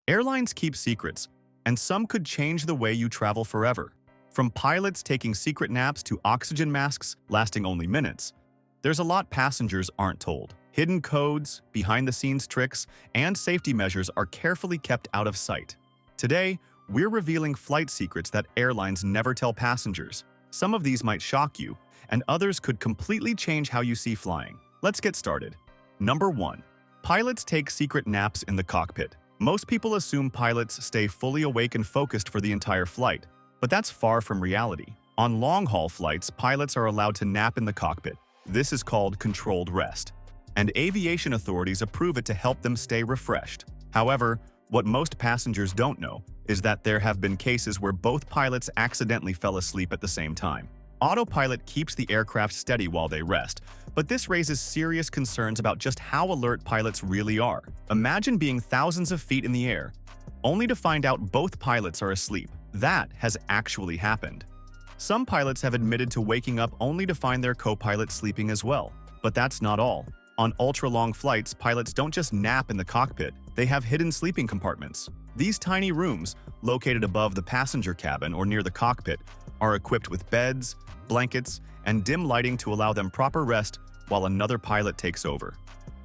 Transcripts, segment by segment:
Airlines keep secrets, and some could change the way you travel forever. From pilots taking secret naps to oxygen masks lasting only minutes, there's a lot passengers aren't told. Hidden codes, behind-the-scenes tricks, and safety measures are carefully kept out of sight. Today, we're revealing flight secrets that airlines never tell passengers. Some of these might shock you, and others could completely change how you see flying. Let's get started. Number 1. Pilots take secret naps in the cockpit. Most people assume pilots stay fully awake and focused for the entire flight, but that's far from reality. On long-haul flights, pilots are allowed to nap in the cockpit. This is called controlled rest, and aviation authorities approve it to help them stay refreshed. However, what most passengers don't know is that there have been cases where both pilots accidentally fell asleep at the same time. Autopilot keeps the aircraft steady while they rest, but this raises serious concerns about just how alert pilots really are. Imagine being thousands of feet in the air, only to find out both pilots are asleep. That has actually happened. Some pilots have admitted to waking up only to find their co-pilot sleeping as well. But that's not all. On ultra-long flights, pilots don't just nap in the cockpit, they have hidden sleeping compartments. These tiny rooms, located above the passenger cabin or near the cockpit, are equipped with beds, blankets, and dim lighting to allow them proper rest while another pilot takes over.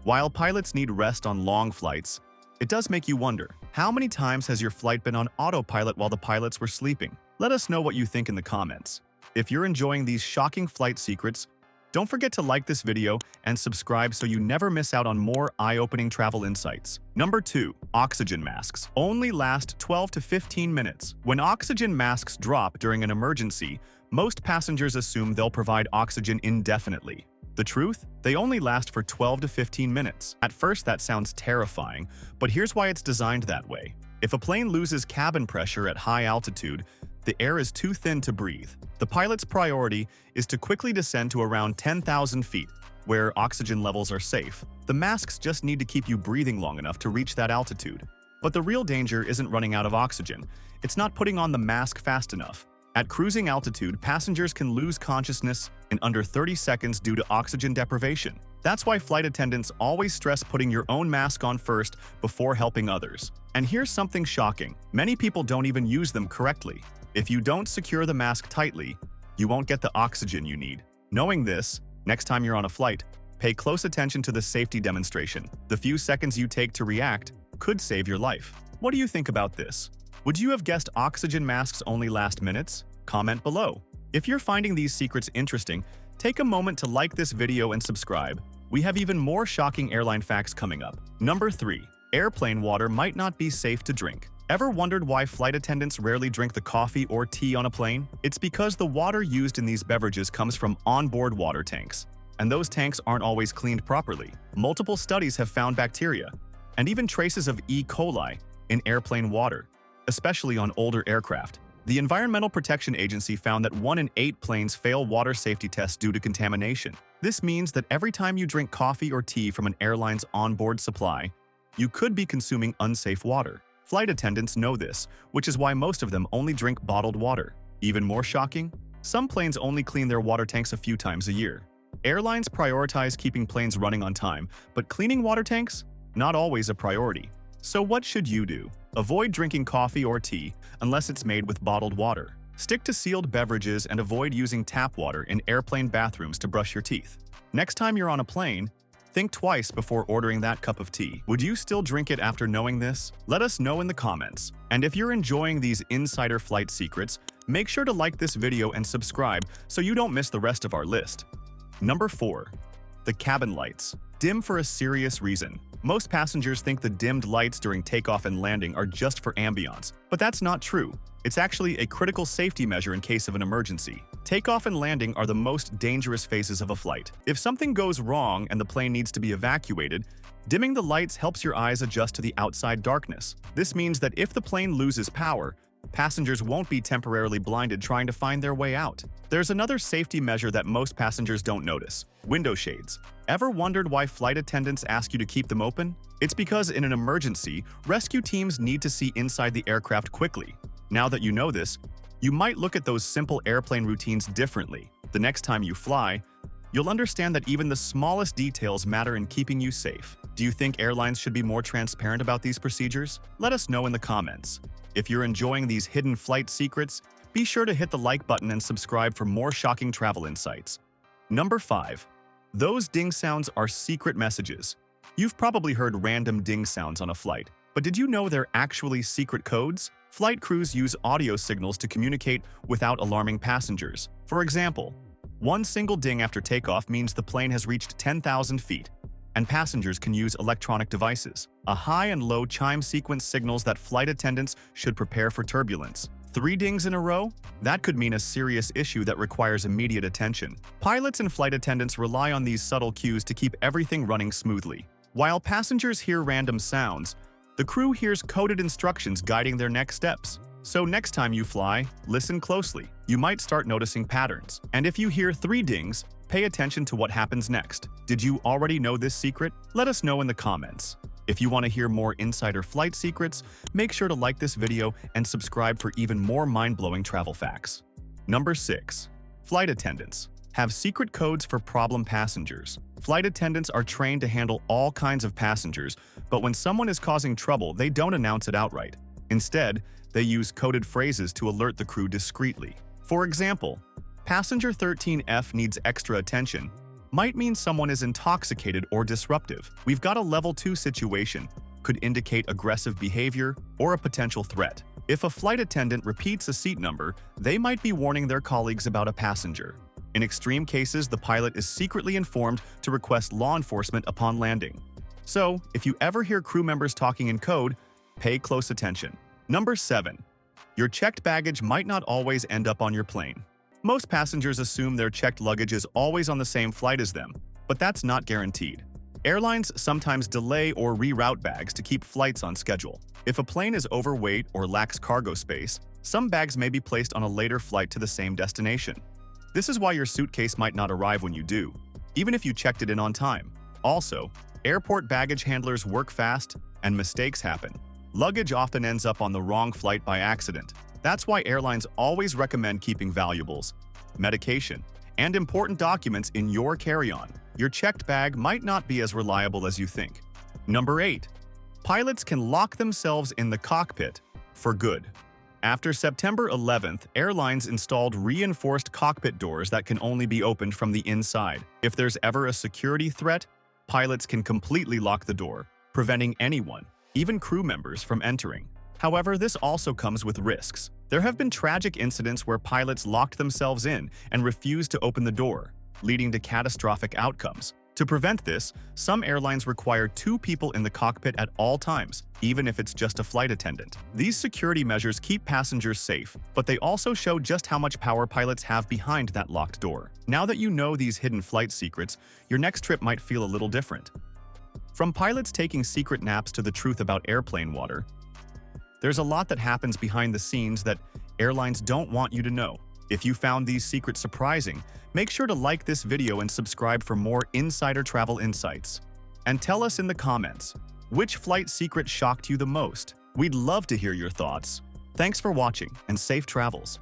While pilots need rest on long flights, it does make you wonder, how many times has your flight been on autopilot while the pilots were sleeping? Let us know what you think in the comments. If you're enjoying these shocking flight secrets, don't forget to like this video and subscribe so you never miss out on more eye-opening travel insights. Number 2. Oxygen masks only last 12 to 15 minutes. When oxygen masks drop during an emergency, most passengers assume they'll provide oxygen indefinitely. The truth? They only last for 12 to 15 minutes. At first, that sounds terrifying, but here's why it's designed that way. If a plane loses cabin pressure at high altitude, the air is too thin to breathe. The pilot's priority is to quickly descend to around 10,000 feet, where oxygen levels are safe. The masks just need to keep you breathing long enough to reach that altitude. But the real danger isn't running out of oxygen. It's not putting on the mask fast enough. At cruising altitude, passengers can lose consciousness in under 30 seconds due to oxygen deprivation. That's why flight attendants always stress putting your own mask on first before helping others. And here's something shocking. Many people don't even use them correctly. If you don't secure the mask tightly, you won't get the oxygen you need. Knowing this, next time you're on a flight, pay close attention to the safety demonstration. The few seconds you take to react could save your life. What do you think about this? Would you have guessed oxygen masks only last minutes? Comment below. If you're finding these secrets interesting, take a moment to like this video and subscribe. We have even more shocking airline facts coming up. Number 3. Airplane water might not be safe to drink. Ever wondered why flight attendants rarely drink the coffee or tea on a plane? It's because the water used in these beverages comes from onboard water tanks, and those tanks aren't always cleaned properly. Multiple studies have found bacteria, and even traces of E. coli in airplane water, especially on older aircraft. The Environmental Protection Agency found that 1 in 8 planes fail water safety tests due to contamination. This means that every time you drink coffee or tea from an airline's onboard supply, you could be consuming unsafe water. Flight attendants know this, which is why most of them only drink bottled water. Even more shocking? Some planes only clean their water tanks a few times a year. Airlines prioritize keeping planes running on time, but cleaning water tanks? Not always a priority. So what should you do? Avoid drinking coffee or tea unless it's made with bottled water. Stick to sealed beverages and avoid using tap water in airplane bathrooms to brush your teeth. Next time you're on a plane, think twice before ordering that cup of tea. Would you still drink it after knowing this? Let us know in the comments. And if you're enjoying these insider flight secrets, make sure to like this video and subscribe so you don't miss the rest of our list. Number 4. The cabin lights. Dim for a serious reason. Most passengers think the dimmed lights during takeoff and landing are just for ambiance, but that's not true. It's actually a critical safety measure in case of an emergency. Takeoff and landing are the most dangerous phases of a flight. If something goes wrong and the plane needs to be evacuated, dimming the lights helps your eyes adjust to the outside darkness. This means that if the plane loses power, passengers won't be temporarily blinded trying to find their way out. There's another safety measure that most passengers don't notice: window shades. Ever wondered why flight attendants ask you to keep them open? It's because in an emergency, rescue teams need to see inside the aircraft quickly. Now that you know this, you might look at those simple airplane routines differently. The next time you fly, you'll understand that even the smallest details matter in keeping you safe. Do you think airlines should be more transparent about these procedures? Let us know in the comments. If you're enjoying these hidden flight secrets, be sure to hit the like button and subscribe for more shocking travel insights. Number 5. Those ding sounds are secret messages. You've probably heard random ding sounds on a flight, but did you know they're actually secret codes? Flight crews use audio signals to communicate without alarming passengers. For example, one single ding after takeoff means the plane has reached 10,000 feet, and passengers can use electronic devices. A high and low chime sequence signals that flight attendants should prepare for turbulence. 3 dings in a row? That could mean a serious issue that requires immediate attention. Pilots and flight attendants rely on these subtle cues to keep everything running smoothly. While passengers hear random sounds, the crew hears coded instructions guiding their next steps. So next time you fly, listen closely. You might start noticing patterns. And if you hear 3 dings, pay attention to what happens next. Did you already know this secret? Let us know in the comments. If you want to hear more insider flight secrets, make sure to like this video and subscribe for even more mind-blowing travel facts. Number 6. Flight attendants have secret codes for problem passengers. Flight attendants are trained to handle all kinds of passengers, but when someone is causing trouble, they don't announce it outright. Instead, they use coded phrases to alert the crew discreetly. For example, passenger 13F needs extra attention might mean someone is intoxicated or disruptive. We've got a level 2 situation, could indicate aggressive behavior or a potential threat. If a flight attendant repeats a seat number, they might be warning their colleagues about a passenger. In extreme cases, the pilot is secretly informed to request law enforcement upon landing. So, if you ever hear crew members talking in code, pay close attention. Number 7. Your checked baggage might not always end up on your plane. Most passengers assume their checked luggage is always on the same flight as them, but that's not guaranteed. Airlines sometimes delay or reroute bags to keep flights on schedule. If a plane is overweight or lacks cargo space, some bags may be placed on a later flight to the same destination. This is why your suitcase might not arrive when you do, even if you checked it in on time. Also, airport baggage handlers work fast, and mistakes happen. Luggage often ends up on the wrong flight by accident. That's why airlines always recommend keeping valuables, medication, and important documents in your carry-on. Your checked bag might not be as reliable as you think. Number 8. Pilots can lock themselves in the cockpit for good. After September 11th, airlines installed reinforced cockpit doors that can only be opened from the inside. If there's ever a security threat, pilots can completely lock the door, preventing anyone, even crew members, from entering. However, this also comes with risks. There have been tragic incidents where pilots locked themselves in and refused to open the door, leading to catastrophic outcomes. To prevent this, some airlines require 2 people in the cockpit at all times, even if it's just a flight attendant. These security measures keep passengers safe, but they also show just how much power pilots have behind that locked door. Now that you know these hidden flight secrets, your next trip might feel a little different. From pilots taking secret naps to the truth about airplane water, there's a lot that happens behind the scenes that airlines don't want you to know. If you found these secrets surprising, make sure to like this video and subscribe for more insider travel insights. And tell us in the comments, which flight secret shocked you the most? We'd love to hear your thoughts. Thanks for watching and safe travels.